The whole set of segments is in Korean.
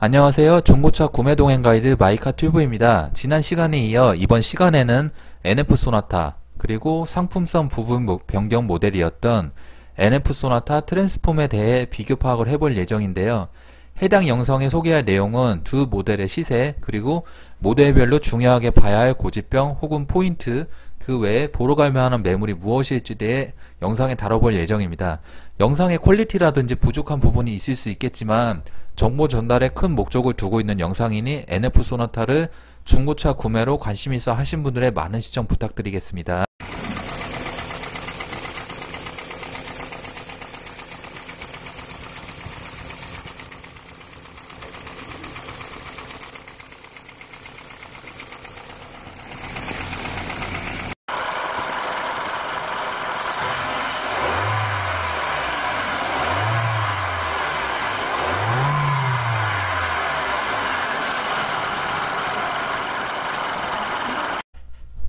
안녕하세요. 중고차 구매 동행 가이드 마이카 튜브입니다. 지난 시간에 이어 이번 시간에는 NF 소나타 그리고 상품성 부분 변경 모델이었던 NF 소나타 트랜스폼에 대해 비교 파악을 해볼 예정인데요. 해당 영상에 소개할 내용은 두 모델의 시세 그리고 모델별로 중요하게 봐야 할 고집병 혹은 포인트 그 외에 보러 갈 만한 매물이 무엇일지에 대해 영상에 다뤄볼 예정입니다. 영상의 퀄리티라든지 부족한 부분이 있을 수 있겠지만 정보 전달에 큰 목적을 두고 있는 영상이니 NF 소나타를 중고차 구매로 관심 있어 하신 분들의 많은 시청 부탁드리겠습니다.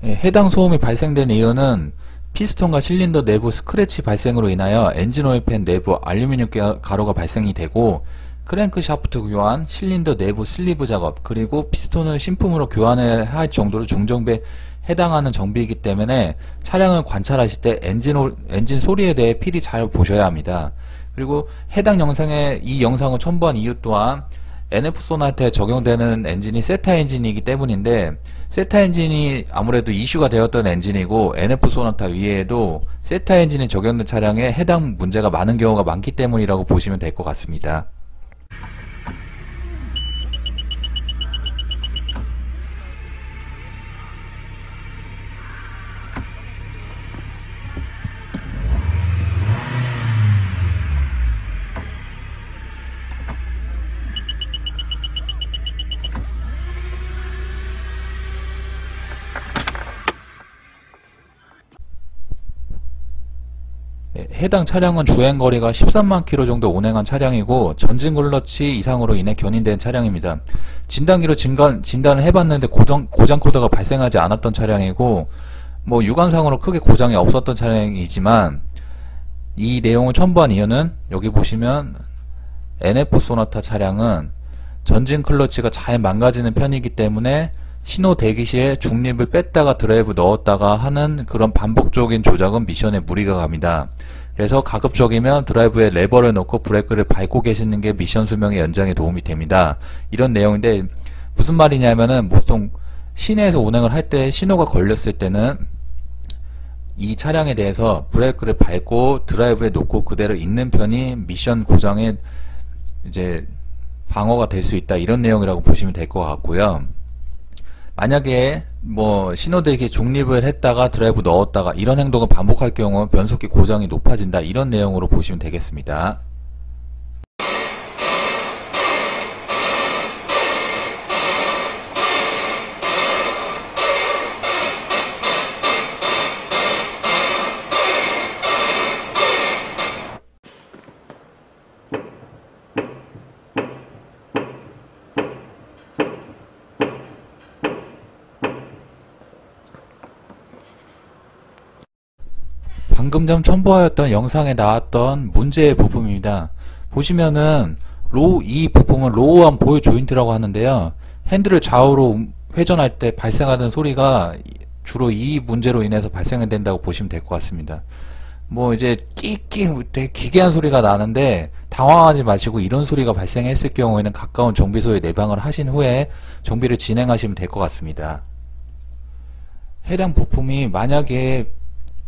해당 소음이 발생된 이유는 피스톤과 실린더 내부 스크래치 발생으로 인하여 엔진 오일팬 내부 알루미늄 가루가 발생이 되고 크랭크 샤프트 교환, 실린더 내부 슬리브 작업, 그리고 피스톤을 신품으로 교환을 할 정도로 중정비에 해당하는 정비이기 때문에 차량을 관찰하실 때 엔진 소리에 대해 필히 잘 보셔야 합니다. 그리고 해당 영상에 이 영상을 첨부한 이유 또한 NF 소나타에 적용되는 엔진이 세타 엔진이기 때문인데 세타 엔진이 아무래도 이슈가 되었던 엔진이고 NF 소나타 위에도 세타 엔진이 적용된 차량에 해당 문제가 많은 경우가 많기 때문이라고 보시면 될 것 같습니다. 해당 차량은 주행거리가 13만 km 정도 운행한 차량이고 전진 클러치 이상으로 인해 견인된 차량입니다. 진단기로 진단을 해봤는데 고장 코드가 발생하지 않았던 차량이고 육안상으로 크게 고장이 없었던 차량이지만 이 내용을 첨부한 이유는 여기 보시면 NF 소나타 차량은 전진 클러치가 잘 망가지는 편이기 때문에 신호 대기 시에 중립을 뺐다가 드라이브 넣었다가 하는 그런 반복적인 조작은 미션에 무리가 갑니다. 그래서 가급적이면 드라이브에 레버를 넣고 브레이크를 밟고 계시는 게 미션 수명의 연장에 도움이 됩니다. 이런 내용인데 무슨 말이냐면은 보통 시내에서 운행을 할 때 신호가 걸렸을 때는 이 차량에 대해서 브레이크를 밟고 드라이브에 놓고 그대로 있는 편이 미션 고장에 이제 방어가 될 수 있다, 이런 내용이라고 보시면 될 것 같고요. 만약에 신호대기에 중립을 했다가 드라이브 넣었다가 이런 행동을 반복할 경우 변속기 고장이 높아진다, 이런 내용으로 보시면 되겠습니다. 방금 전 첨부하였던 영상에 나왔던 문제의 부품입니다. 보시면은 이 부품은 로우암 보유 조인트라고 하는데요. 핸들을 좌우로 회전할 때 발생하는 소리가 주로 이 문제로 인해서 발생된다고 보시면 될 것 같습니다. 이제 끼끼 되게 기괴한 소리가 나는데 당황하지 마시고, 이런 소리가 발생했을 경우에는 가까운 정비소에 내방을 하신 후에 정비를 진행하시면 될 것 같습니다. 해당 부품이 만약에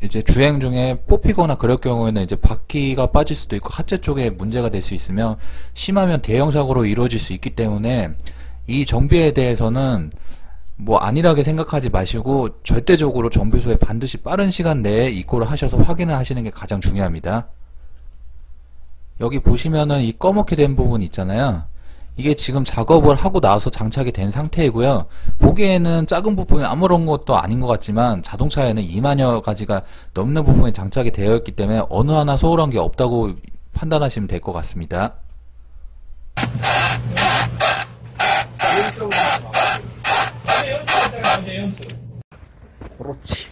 이제 주행 중에 뽑히거나 그럴 경우에는 이제 바퀴가 빠질 수도 있고 하체 쪽에 문제가 될 수 있으면 심하면 대형 사고로 이루어질 수 있기 때문에 이 정비에 대해서는 안일하게 생각하지 마시고 절대적으로 정비소에 반드시 빠른 시간 내에 입고를 하셔서 확인을 하시는 게 가장 중요합니다. 여기 보시면은 이 검게 된 부분 있잖아요. 이게 지금 작업을 하고 나서 장착이 된 상태이고요. 보기에는 작은 부품이 아무런 것도 아닌 것 같지만 자동차에는 2만여 가지가 넘는 부품이 장착이 되어 있기 때문에 어느 하나 소홀한 게 없다고 판단하시면 될 것 같습니다. 그렇지.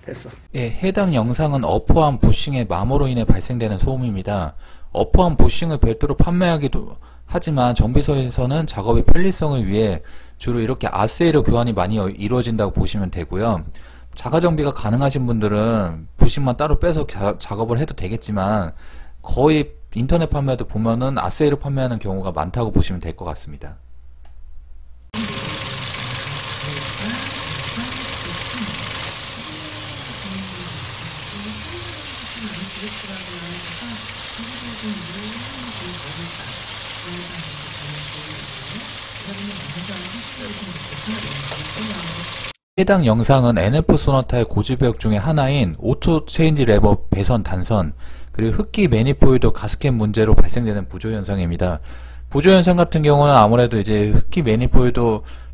됐어. 예, 해당 영상은 어퍼암 부싱의 마모로 인해 발생되는 소음입니다. 어퍼암 부싱을 별도로 판매하기도 하지만 정비소에서는 작업의 편리성을 위해 주로 이렇게 아세이로 교환이 많이 이루어진다고 보시면 되고요. 자가 정비가 가능하신 분들은 부식만 따로 빼서 작업을 해도 되겠지만 거의 인터넷 판매도 보면은 아세이로 판매하는 경우가 많다고 보시면 될 것 같습니다. 해당 영상은 NF 소나타의 고지배역 중에 하나인 오토 체인지 레버 배선 단선 그리고 흡기 매니폴드 가스켓 문제로 발생되는 부조현상입니다. 부조현상 같은 경우는 아무래도 이제 흡기 매니폴드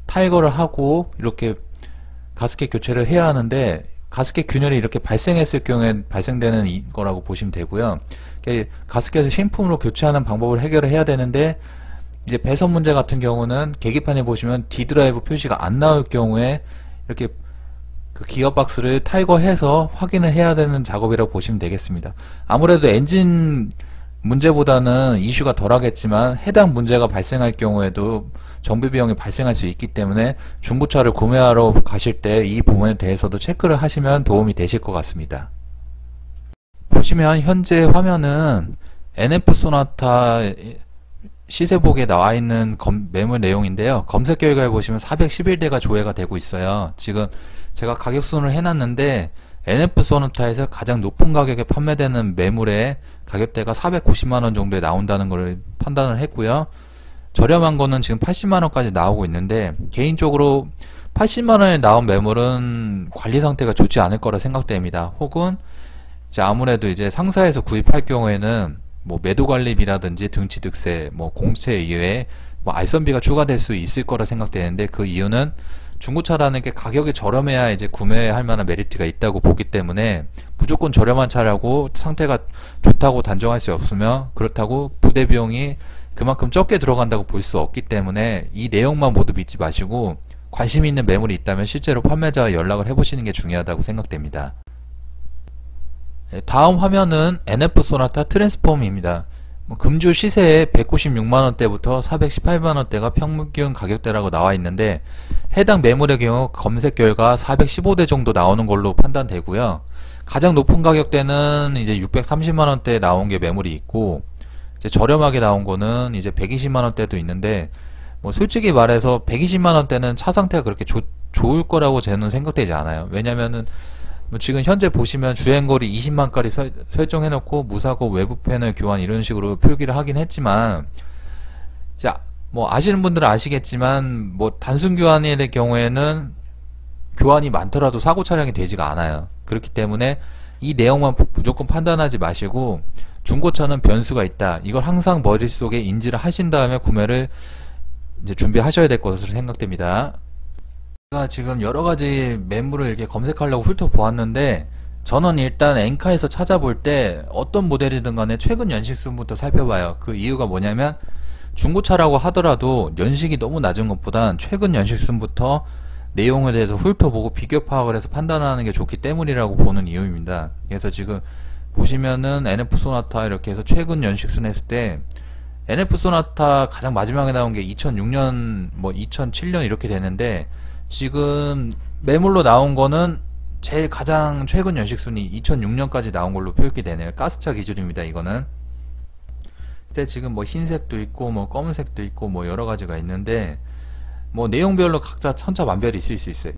탈거를 하고 이렇게 가스켓 교체를 해야 하는데 가스켓 균열이 이렇게 발생했을 경우에 발생되는 거라고 보시면 되고요. 가스켓을 신품으로 교체하는 방법을 해결을 해야 되는데 이제 배선 문제 같은 경우는 계기판에 보시면 D 드라이브 표시가 안 나올 경우에 이렇게 그 기어박스를 탈거해서 확인을 해야 되는 작업이라고 보시면 되겠습니다. 아무래도 엔진 문제보다는 이슈가 덜 하겠지만 해당 문제가 발생할 경우에도 정비 비용이 발생할 수 있기 때문에 중고차를 구매하러 가실 때 이 부분에 대해서도 체크를 하시면 도움이 되실 것 같습니다. 보시면 현재 화면은 NF 소나타 시세복에 나와 있는 매물 내용인데요. 검색 결과에 보시면 411대가 조회가 되고 있어요. 지금 제가 가격 순으로 해놨는데 NF 소나타에서 가장 높은 가격에 판매되는 매물의 가격대가 490만원 정도에 나온다는 걸 판단을 했고요. 저렴한 거는 지금 80만원까지 나오고 있는데 개인적으로 80만원에 나온 매물은 관리 상태가 좋지 않을 거라 생각됩니다. 혹은 이제 아무래도 이제 상사에서 구입할 경우에는 뭐 매도관리비라든지 등치득세, 뭐 공채 이외에 뭐 알선비가 추가될 수 있을 거라 생각되는데 그 이유는 중고차라는 게 가격이 저렴해야 이제 구매할 만한 메리트가 있다고 보기 때문에 무조건 저렴한 차라고 상태가 좋다고 단정할 수 없으며 그렇다고 부대 비용이 그만큼 적게 들어간다고 볼 수 없기 때문에 이 내용만 모두 믿지 마시고 관심 있는 매물이 있다면 실제로 판매자와 연락을 해보시는 게 중요하다고 생각됩니다. 다음 화면은 NF 소나타 트랜스폼입니다. 금주 시세에 196만원대부터 418만원대가 평균 가격대라고 나와 있는데 해당 매물의 경우 검색 결과 415대 정도 나오는 걸로 판단되고요. 가장 높은 가격대는 이제 630만원대에 나온 게 매물이 있고 이제 저렴하게 나온 거는 이제 120만원대도 있는데 뭐 솔직히 말해서 120만원대는 차 상태가 그렇게 좋을 거라고 저는 생각되지 않아요. 왜냐면은 뭐 지금 현재 보시면 주행거리 20만까지 설정해놓고 무사고 외부 패널 교환 이런 식으로 표기를 하긴 했지만 자, 뭐 아시는 분들은 아시겠지만 뭐 단순 교환이 될 경우에는 교환이 많더라도 사고 차량이 되지가 않아요. 그렇기 때문에 이 내용만 무조건 판단하지 마시고 중고차는 변수가 있다. 이걸 항상 머릿속에 인지를 하신 다음에 구매를 이제 준비하셔야 될 것으로 생각됩니다. 제가 지금 여러가지 매물을 이렇게 검색하려고 훑어보았는데 저는 일단 엔카에서 찾아볼 때 어떤 모델이든 간에 최근 연식순부터 살펴봐요. 그 이유가 뭐냐면 중고차라고 하더라도 연식이 너무 낮은 것보단 최근 연식순부터 내용에 대해서 훑어보고 비교 파악을 해서 판단하는 게 좋기 때문이라고 보는 이유입니다. 그래서 지금 보시면은 NF 소나타 이렇게 해서 최근 연식순 했을 때 NF 소나타 가장 마지막에 나온 게 2006년 뭐 2007년 이렇게 되는데 지금 매물로 나온 거는 제일 가장 최근 연식순이 2006년까지 나온 걸로 표기 되네요. 가스차 기준입니다. 이거는 근데 지금 뭐 흰색도 있고 뭐 검은색도 있고 뭐 여러가지가 있는데 뭐 내용별로 각자 천차만별이 있을 수 있어요.